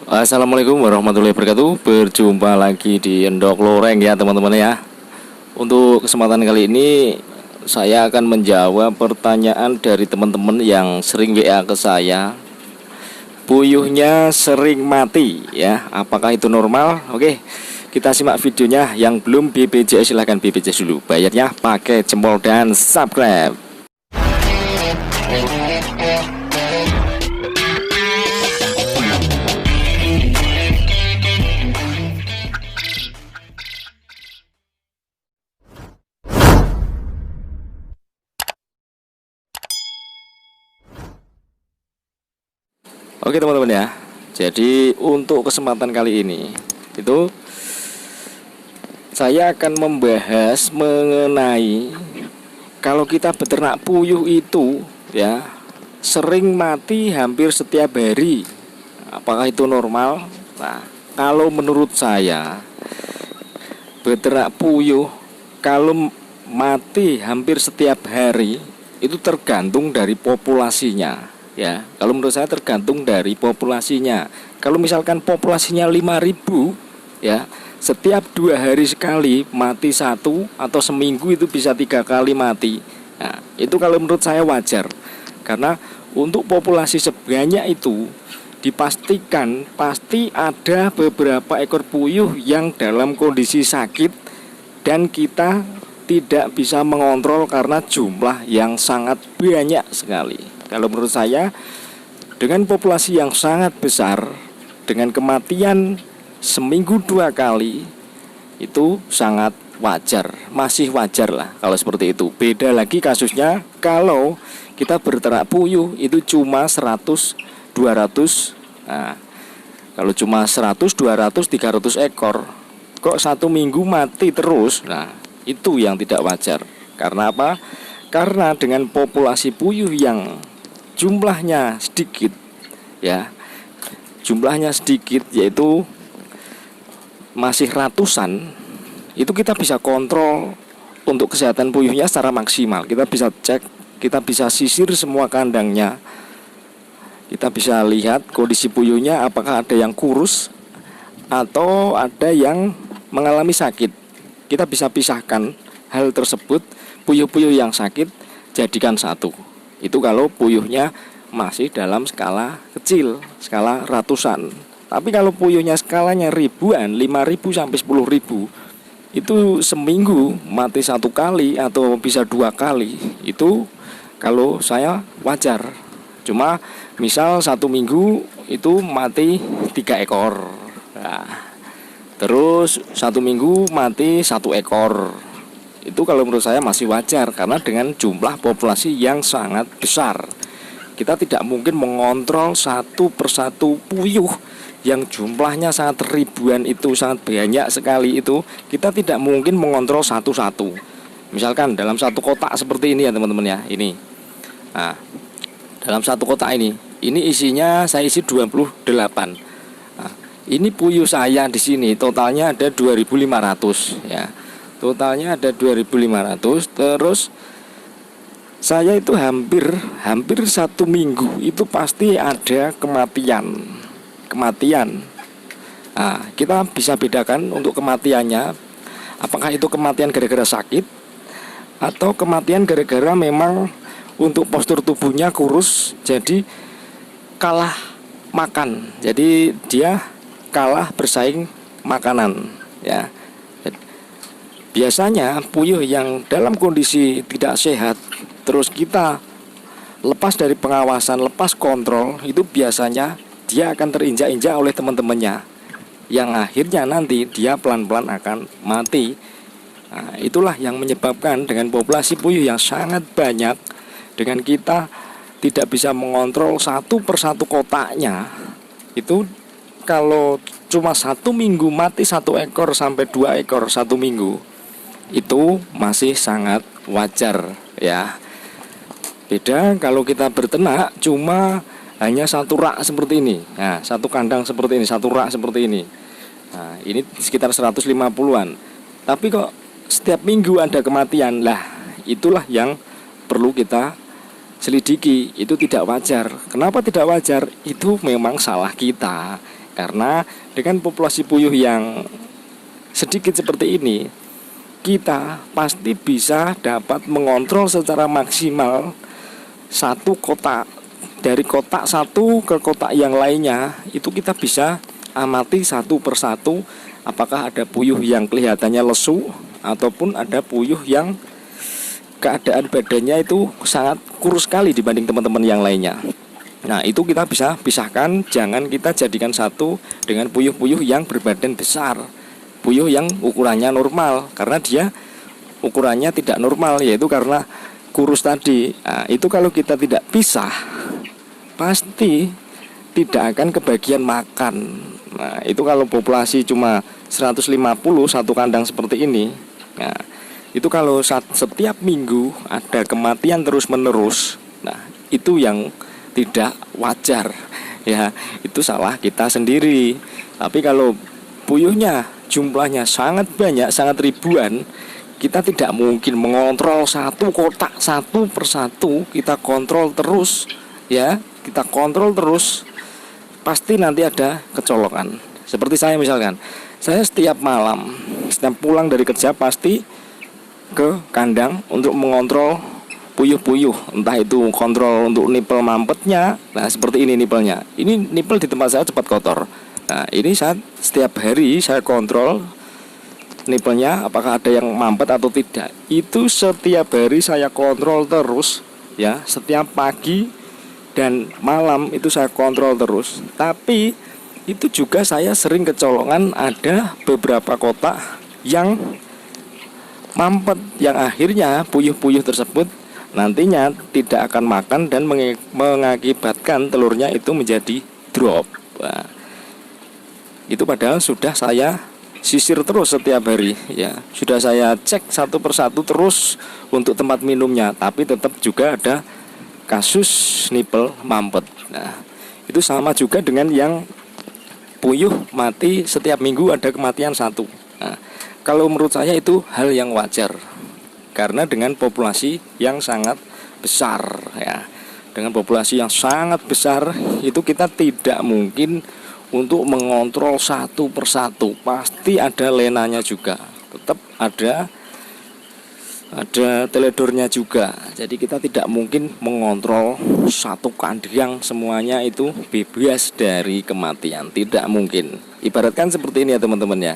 Assalamualaikum warahmatullahi wabarakatuh. Berjumpa lagi di Endok Loreng ya teman-teman ya. Untuk kesempatan kali ini saya akan menjawab pertanyaan dari teman-teman yang sering WA ke saya. Puyuhnya sering mati ya. Apakah itu normal? Oke, kita simak videonya. Yang belum BPJS silahkan BPJS dulu. Bayarnya pakai jempol dan subscribe. Oke teman-teman ya. Jadi untuk kesempatan kali ini itu saya akan membahas mengenai kalau kita beternak puyuh itu ya sering mati hampir setiap hari. Apakah itu normal? Nah, kalau menurut saya beternak puyuh kalau mati hampir setiap hari itu tergantung dari populasinya. Ya, kalau menurut saya tergantung dari populasinya. Kalau misalkan populasinya 5.000, ya, setiap 2 hari sekali mati satu, atau seminggu itu bisa 3 kali mati. Nah, itu kalau menurut saya wajar. Karena untuk populasi sebanyak itu dipastikan pasti ada beberapa ekor puyuh yang dalam kondisi sakit dan kita tidak bisa mengontrol karena jumlah yang sangat banyak sekali. Kalau menurut saya, dengan populasi yang sangat besar, dengan kematian seminggu 2 kali, itu sangat wajar, masih wajar lah kalau seperti itu. Beda lagi kasusnya kalau kita berternak puyuh itu cuma 100, 200. Nah, kalau cuma 100, 200, 300 ekor, kok 1 minggu mati terus. Nah, itu yang tidak wajar. Karena apa? Karena dengan populasi puyuh yang jumlahnya sedikit, ya, jumlahnya sedikit, yaitu masih ratusan, itu kita bisa kontrol untuk kesehatan puyuhnya secara maksimal. Kita bisa cek, kita bisa sisir semua kandangnya, kita bisa lihat kondisi puyuhnya apakah ada yang kurus atau ada yang mengalami sakit. Kita bisa pisahkan hal tersebut. Puyuh-puyuh yang sakit jadikan satu. Itu kalau puyuhnya masih dalam skala kecil, skala ratusan. Tapi kalau puyuhnya skalanya ribuan, 5.000 sampai 10.000, itu seminggu mati 1 kali atau bisa 2 kali. Itu kalau saya wajar. Cuma misal 1 minggu itu mati 3 ekor. Nah, terus 1 minggu mati 1 ekor. Itu kalau menurut saya masih wajar, karena dengan jumlah populasi yang sangat besar, kita tidak mungkin mengontrol satu persatu puyuh yang jumlahnya sangat ribuan, itu sangat banyak sekali. Itu kita tidak mungkin mengontrol satu-satu. Misalkan dalam satu kotak seperti ini ya teman-teman ya, ini. Nah, dalam satu kotak ini isinya saya isi 28. Nah, ini puyuh saya di sini totalnya ada 2.500 ya. Totalnya ada 2.500. Terus saya itu hampir 1 minggu itu pasti ada kematian. Nah, kita bisa bedakan untuk kematiannya, apakah itu kematian gara-gara sakit atau kematian gara-gara memang untuk postur tubuhnya kurus, jadi kalah makan, jadi dia kalah bersaing makanan ya. Biasanya puyuh yang dalam kondisi tidak sehat terus kita lepas dari pengawasan, lepas kontrol, itu biasanya dia akan terinjak-injak oleh teman-temannya, yang akhirnya nanti dia pelan-pelan akan mati. Nah, itulah yang menyebabkan dengan populasi puyuh yang sangat banyak, dengan kita tidak bisa mengontrol satu persatu kotaknya, itu kalau cuma 1 minggu mati 1 ekor sampai 2 ekor 1 minggu, itu masih sangat wajar ya. Beda kalau kita berternak cuma hanya satu rak seperti ini. Nah, satu kandang seperti ini, satu rak seperti ini. Nah, ini sekitar 150-an. Tapi kok setiap minggu ada kematian. Lah, itulah yang perlu kita selidiki. Itu tidak wajar. Kenapa tidak wajar? Itu memang salah kita. Karena dengan populasi puyuh yang sedikit seperti ini, kita pasti bisa dapat mengontrol secara maksimal satu kotak, dari kotak satu ke kotak yang lainnya. Itu kita bisa amati satu persatu, apakah ada puyuh yang kelihatannya lesu ataupun ada puyuh yang keadaan badannya itu sangat kurus sekali dibanding teman-teman yang lainnya. Nah, itu kita bisa pisahkan, jangan kita jadikan satu dengan puyuh-puyuh yang berbadan besar, puyuh yang ukurannya normal, karena dia ukurannya tidak normal, yaitu karena kurus tadi. Nah, itu kalau kita tidak pisah, pasti tidak akan kebagian makan. Nah, itu kalau populasi cuma 150 satu kandang seperti ini. Nah, itu kalau setiap minggu ada kematian terus menerus, nah itu yang tidak wajar ya, itu salah kita sendiri. Tapi kalau puyuhnya jumlahnya sangat banyak, sangat ribuan, kita tidak mungkin mengontrol satu kotak satu persatu. Kita kontrol terus ya, kita kontrol terus, pasti nanti ada kecolongan. Seperti saya misalkan, saya setiap malam, setiap pulang dari kerja pasti ke kandang untuk mengontrol puyuh-puyuh, entah itu kontrol untuk nipel mampetnya. Nah, seperti ini nipelnya. Ini nipel di tempat saya cepat kotor. Nah, ini saat setiap hari saya kontrol nipelnya apakah ada yang mampet atau tidak. Itu setiap hari saya kontrol terus ya, setiap pagi dan malam itu saya kontrol terus. Tapi itu juga saya sering kecolongan, ada beberapa kotak yang mampet, yang akhirnya puyuh-puyuh tersebut nantinya tidak akan makan dan mengakibatkan telurnya itu menjadi drop. Nah, itu padahal sudah saya sisir terus setiap hari ya, sudah saya cek satu persatu terus untuk tempat minumnya, tapi tetap juga ada kasus nipel mampet. Nah, itu sama juga dengan yang puyuh mati setiap minggu ada kematian satu. Nah, kalau menurut saya itu hal yang wajar, karena dengan populasi yang sangat besar ya, dengan populasi yang sangat besar itu kita tidak mungkin untuk mengontrol satu persatu. Pasti ada lenanya juga, tetap ada teledornya juga. Jadi kita tidak mungkin mengontrol satu kandang semuanya itu bebas dari kematian, tidak mungkin. Ibaratkan seperti ini ya teman-teman ya,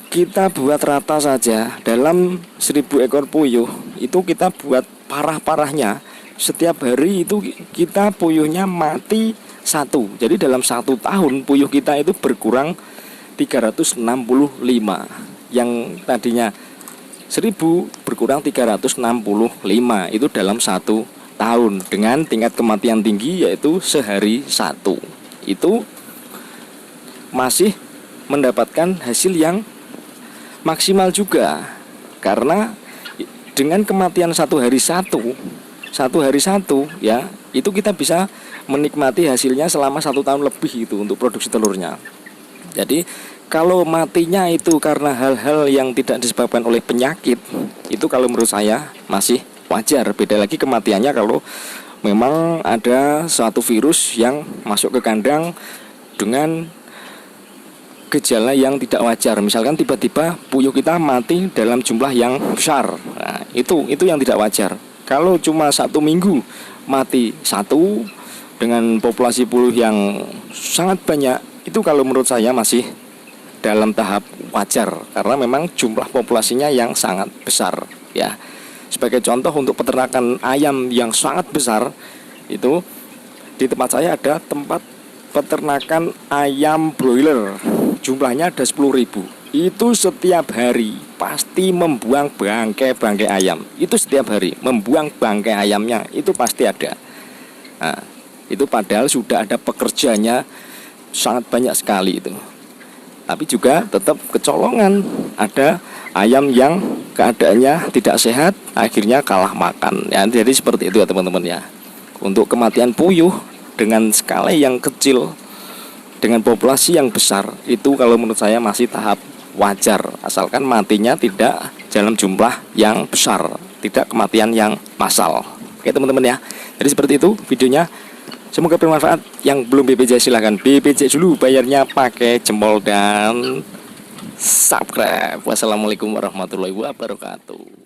kita buat rata saja dalam 1000 ekor puyuh, itu kita buat parah-parahnya setiap hari itu kita puyuhnya mati satu. Jadi dalam 1 tahun puyuh kita itu berkurang 365. Yang tadinya 1000 berkurang 365, itu dalam 1 tahun, dengan tingkat kematian tinggi yaitu sehari satu. Itu masih mendapatkan hasil yang maksimal juga, karena dengan kematian satu hari satu ya, itu kita bisa menikmati hasilnya selama 1 tahun lebih itu untuk produksi telurnya. Jadi kalau matinya itu karena hal-hal yang tidak disebabkan oleh penyakit, itu kalau menurut saya masih wajar. Beda lagi kematiannya kalau memang ada suatu virus yang masuk ke kandang dengan gejala yang tidak wajar. Misalkan tiba-tiba puyuh kita mati dalam jumlah yang besar. Nah, itu yang tidak wajar. Kalau cuma 1 minggu mati satu dengan populasi puyuh yang sangat banyak, itu kalau menurut saya masih dalam tahap wajar, karena memang jumlah populasinya yang sangat besar ya. Sebagai contoh, untuk peternakan ayam yang sangat besar, itu di tempat saya ada tempat peternakan ayam broiler, jumlahnya ada 10.000. Itu setiap hari pasti membuang bangkai ayam. Itu setiap hari membuang bangkai ayamnya, itu pasti ada. Nah, itu padahal sudah ada pekerjanya sangat banyak sekali itu. Tapi juga tetap kecolongan, ada ayam yang keadaannya tidak sehat akhirnya kalah makan ya. Jadi seperti itu ya teman-teman ya. Untuk kematian puyuh dengan skala yang kecil dengan populasi yang besar, itu kalau menurut saya masih tahap wajar, asalkan matinya tidak dalam jumlah yang besar, tidak kematian yang massal. Oke teman-teman ya. Jadi seperti itu videonya. Semoga bermanfaat. Yang belum BPJ silahkan BPJ dulu, bayarnya pakai jempol dan subscribe. Wassalamualaikum warahmatullahi wabarakatuh.